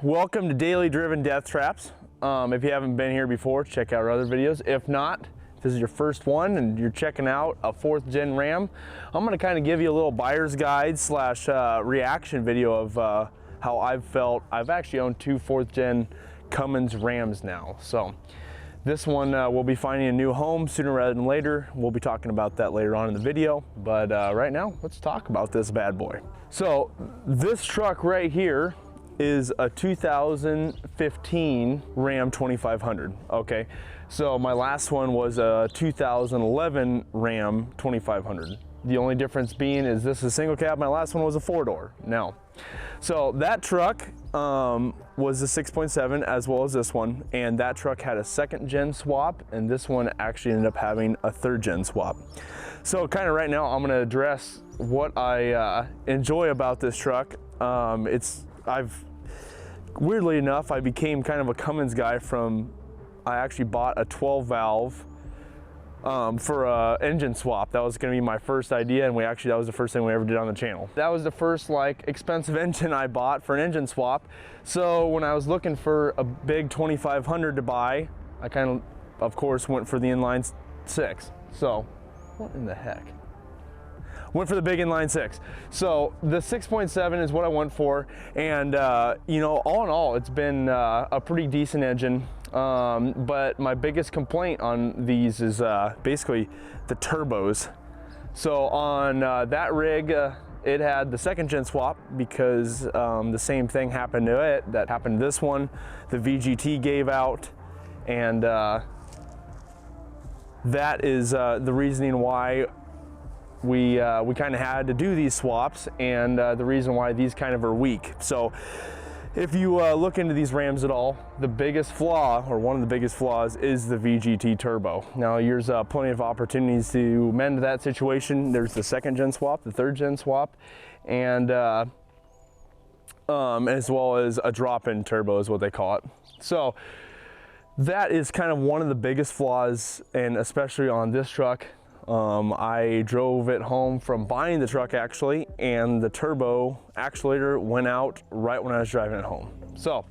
welcome to Daily Driven Death Traps. If you haven't been here before, check out our other videos. If not, if this is your first one and you're checking out a 4th gen Ram, I'm gonna kind of give you a little buyer's guide slash reaction video of how I've felt. I've actually owned 2 4th gen Cummins Rams now. So this one will be finding a new home sooner rather than later. We'll be talking about that later on in the video. But right now, let's talk about this bad boy. So this truck right here is a 2015 Ram 2500. Okay, so my last one was a 2011 Ram 2500. The only difference being is this is a single cab. My last one was a 4-door. Now, so that truck was a 6.7 as well as this one, and that truck had a 2nd gen swap, and this one actually ended up having a 3rd gen swap. So kind of right now I'm going to address what I enjoy about this truck. Weirdly enough, I became kind of a Cummins guy from, I actually bought a 12 valve for a engine swap. That was going to be my first idea, and that was the first thing we ever did on the channel. That was the first like expensive engine I bought for an engine swap. So when I was looking for a big 2500 to buy, I kind of course went for the inline 6. So what in the heck? Went for the big inline 6. So the 6.7 is what I went for, and you know, all in all, it's been a pretty decent engine. But my biggest complaint on these is basically the turbos. So on that rig, it had the 2nd gen swap because the same thing happened to it that happened to this one. The VGT gave out, and that is the reasoning why we kind of had to do these swaps, and the reason why these kind of are weak. So if you look into these Rams at all, the biggest flaw, or one of the biggest flaws, is the VGT turbo. Now there's plenty of opportunities to mend that situation. There's the 2nd gen swap, the 3rd gen swap, and as well as a drop-in turbo is what they call it. So that is kind of one of the biggest flaws, and especially on this truck. I drove it home from buying the truck actually, and the turbo actuator went out right when I was driving it home. So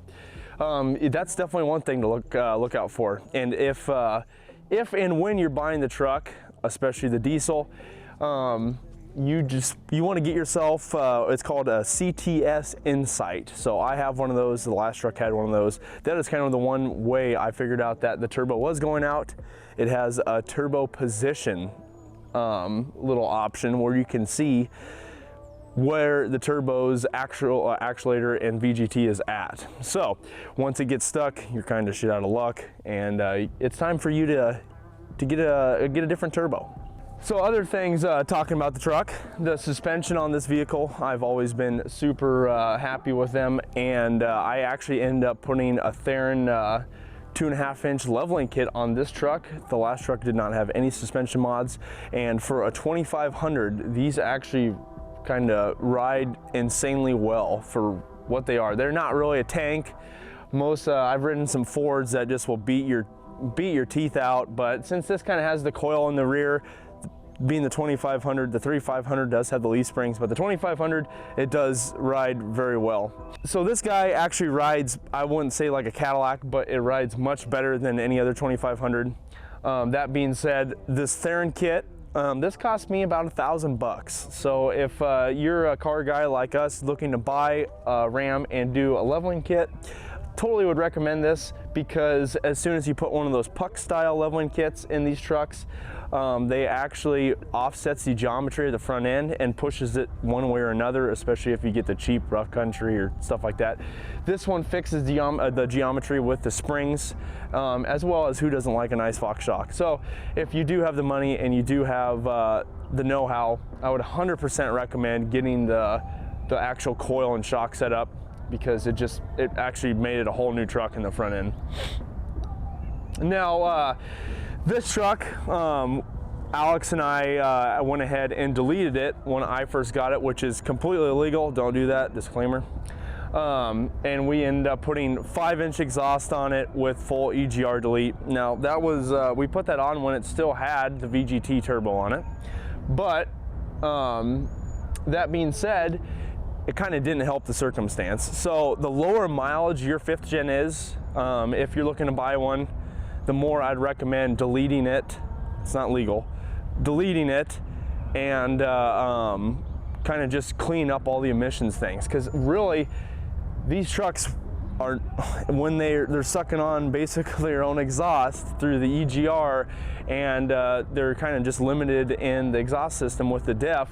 that's definitely one thing to look out for. And if and when you're buying the truck, especially the diesel, you want to get yourself it's called a CTS Insight. So I have one of those. The last truck had one of those. That is kind of the one way I figured out that the turbo was going out. It has a turbo position little option where you can see where the turbo's actual actuator and VGT is at. So once it gets stuck, you're kind of shit out of luck, and it's time for you to get a different turbo. So other things, talking about the truck, the suspension on this vehicle, I've always been super happy with them, and I actually ended up putting a Theron 2.5-inch leveling kit on this truck. The last truck did not have any suspension mods, and for a 2500, these actually kind of ride insanely well for what they are. They're not really a tank. Most I've ridden some Fords that just will beat your teeth out, but since this kind of has the coil in the rear, being the 2500, the 3500 does have the leaf springs, but the 2500, it does ride very well. So this guy actually rides, I wouldn't say like a Cadillac, but it rides much better than any other 2500. That being said, this Theron kit, this cost me about $1,000. So if you're a car guy like us looking to buy a Ram and do a leveling kit, totally would recommend this, because as soon as you put one of those puck style leveling kits in these trucks, they actually offsets the geometry of the front end and pushes it one way or another, especially if you get the cheap rough country or stuff like that. This one fixes the geometry with the springs, as well as who doesn't like a nice Fox shock. So if you do have the money and you do have the know-how, I would 100% recommend getting the actual coil and shock set up, because it actually made it a whole new truck in the front end. Now this truck, Alex and I went ahead and deleted it when I first got it, which is completely illegal. Don't do that, disclaimer. And we ended up putting 5-inch exhaust on it with full EGR delete. Now that was, we put that on when it still had the VGT turbo on it. But that being said, it kind of didn't help the circumstance. So the lower mileage your 5th gen is, if you're looking to buy one, the more I'd recommend deleting it. It's not legal. Deleting it and kind of just clean up all the emissions things, because really these trucks are, when they're sucking on basically their own exhaust through the EGR, and they're kind of just limited in the exhaust system with the diff,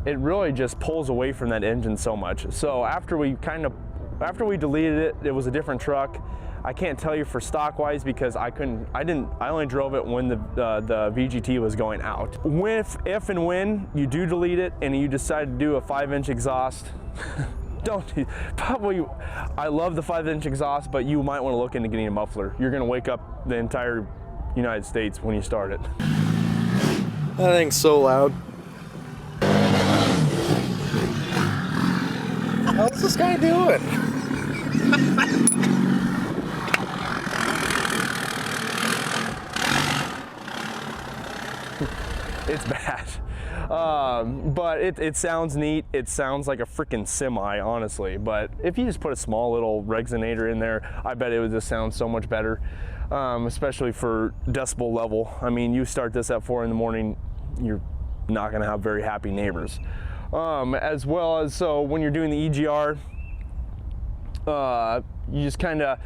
it really just pulls away from that engine so much. So after we deleted it, it was a different truck. I can't tell you for stock wise because I only drove it when the VGT was going out. If and when you do delete it and you decide to do a 5-inch exhaust, I love the 5-inch exhaust, but you might want to look into getting a muffler. You're going to wake up the entire United States when you start it. That thing's so loud. How's this guy doing? It's bad, but it sounds neat. It sounds like a freaking semi, honestly. But if you just put a small little resonator in there, I bet it would just sound so much better, especially for decibel level. I mean, you start this at 4 in the morning, you're not gonna have very happy neighbors. As well as, so when you're doing the EGR, you just kind of,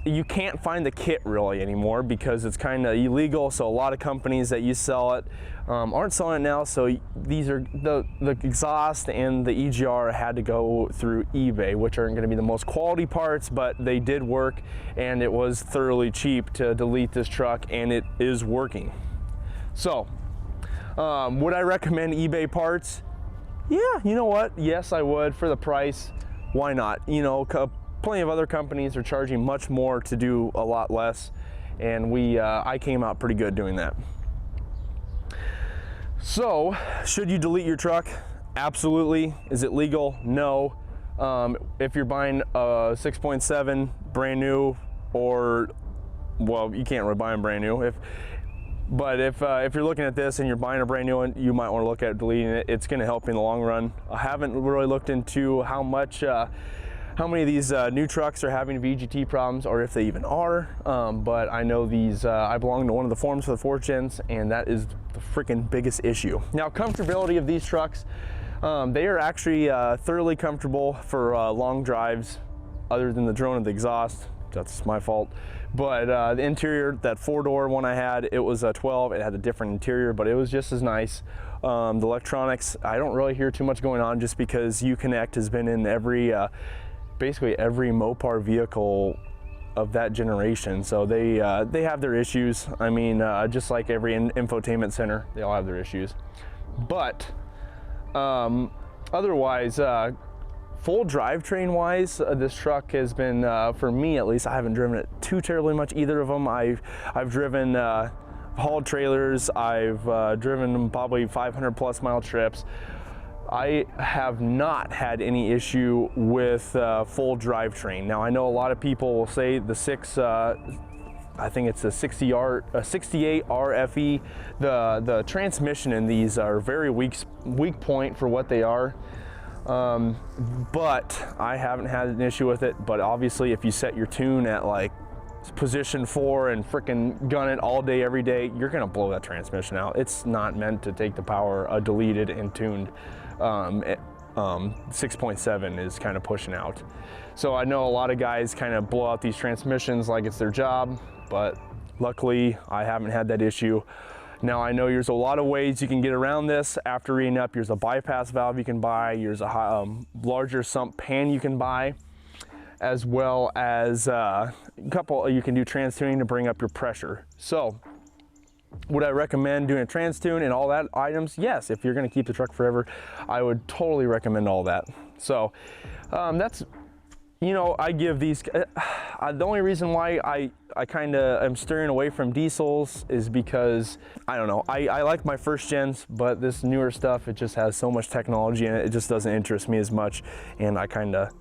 you can't find the kit really anymore because it's kind of illegal. So a lot of companies that you sell it aren't selling it now. So these are the exhaust and the EGR had to go through eBay, which aren't going to be the most quality parts, but they did work, and it was thoroughly cheap to delete this truck, and it is working. So would I recommend eBay parts? Yeah, you know what? Yes, I would. For the price, why not? You know, plenty of other companies are charging much more to do a lot less, and I came out pretty good doing that. So, should you delete your truck? Absolutely. Is it legal? No. If you're buying a 6.7 brand new, or, well, you can't really buy them brand new. But if you're looking at this and you're buying a brand new one, you might want to look at deleting it. It's going to help you in the long run. I haven't really looked into how many of these new trucks are having VGT problems, or if they even are. But I know these, I belong to one of the forums for the 4th gens, and that is the freaking biggest issue. Now, comfortability of these trucks, they are actually thoroughly comfortable for long drives, other than the drone of the exhaust. That's my fault. But the interior, that 4-door one I had, it was a 12. It had a different interior, but it was just as nice. The electronics, I don't really hear too much going on, just because Uconnect has been in every, basically every Mopar vehicle of that generation. So they have their issues. I mean, just like every infotainment center, they all have their issues. But otherwise, full drivetrain wise, this truck has been, for me at least, I haven't driven it too terribly much, either of them. I've driven hauled trailers, I've driven them probably 500+ mile trips. I have not had any issue with full drivetrain. Now, I know a lot of people will say the I think it's a 68 RFE. The transmission in these are very weak point for what they are. But I haven't had an issue with it. But obviously, if you set your tune at like position 4 and frickin' gun it all day, every day, you're gonna blow that transmission out. It's not meant to take the power a deleted and tuned 6.7 is kind of pushing out. So I know a lot of guys kind of blow out these transmissions like it's their job, but luckily I haven't had that issue. Now, I know there's a lot of ways you can get around this after reading up. There's a bypass valve you can buy, there's a larger sump pan you can buy, as well as a couple, you can do trans tuning to bring up your pressure. So would I recommend doing a trans tune and all that items? Yes, if you're gonna keep the truck forever, I would totally recommend all that. So that's, you know, I give these, the only reason why I kind of am steering away from diesels is because, I don't know, I like my 1st gens, but this newer stuff, it just has so much technology in it, it just doesn't interest me as much, and I kind of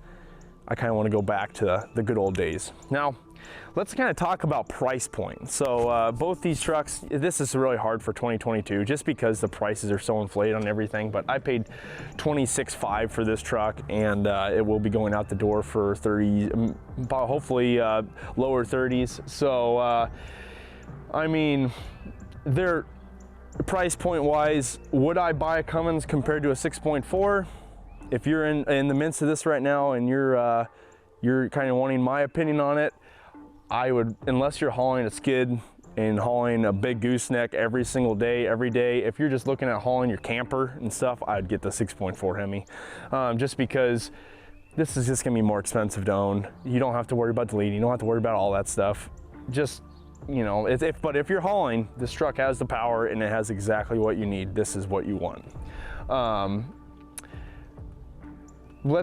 want to go back to the good old days. Now, let's kind of talk about price point. So both these trucks, this is really hard for 2022 just because the prices are so inflated on everything, but I paid $26,500 for this truck, and it will be going out the door for 30, hopefully lower 30s. So I mean, they're price point wise, would I buy a Cummins compared to a 6.4? If you're in the midst of this right now and you're kind of wanting my opinion on it, I would, unless you're hauling a skid and hauling a big gooseneck every single day, every day, if you're just looking at hauling your camper and stuff, I'd get the 6.4 Hemi. Just because this is just gonna be more expensive to own. You don't have to worry about deleting, you don't have to worry about all that stuff. Just, you know, but if you're hauling, this truck has the power and it has exactly what you need. This is what you want.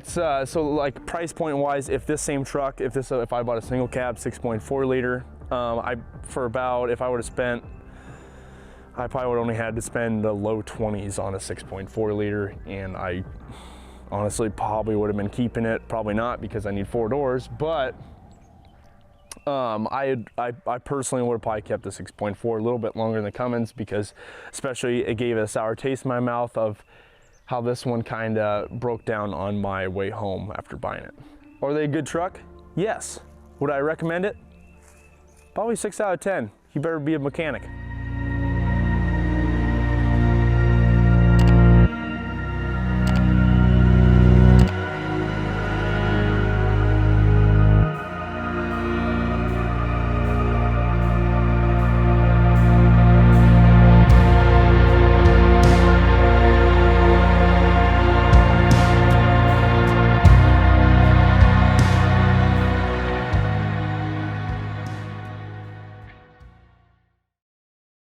So like price point wise, if this same truck, if I bought a single cab 6.4 liter, if I would have spent, I probably would only had to spend the low 20s on a 6.4 liter, and I honestly probably would have been keeping it. Probably not, because I need 4 doors, but I personally would have probably kept the 6.4 a little bit longer than the Cummins, because especially it gave a sour taste in my mouth of how this one kind of broke down on my way home after buying it. Are they a good truck? Yes. Would I recommend it? Probably 6 out of 10. You better be a mechanic.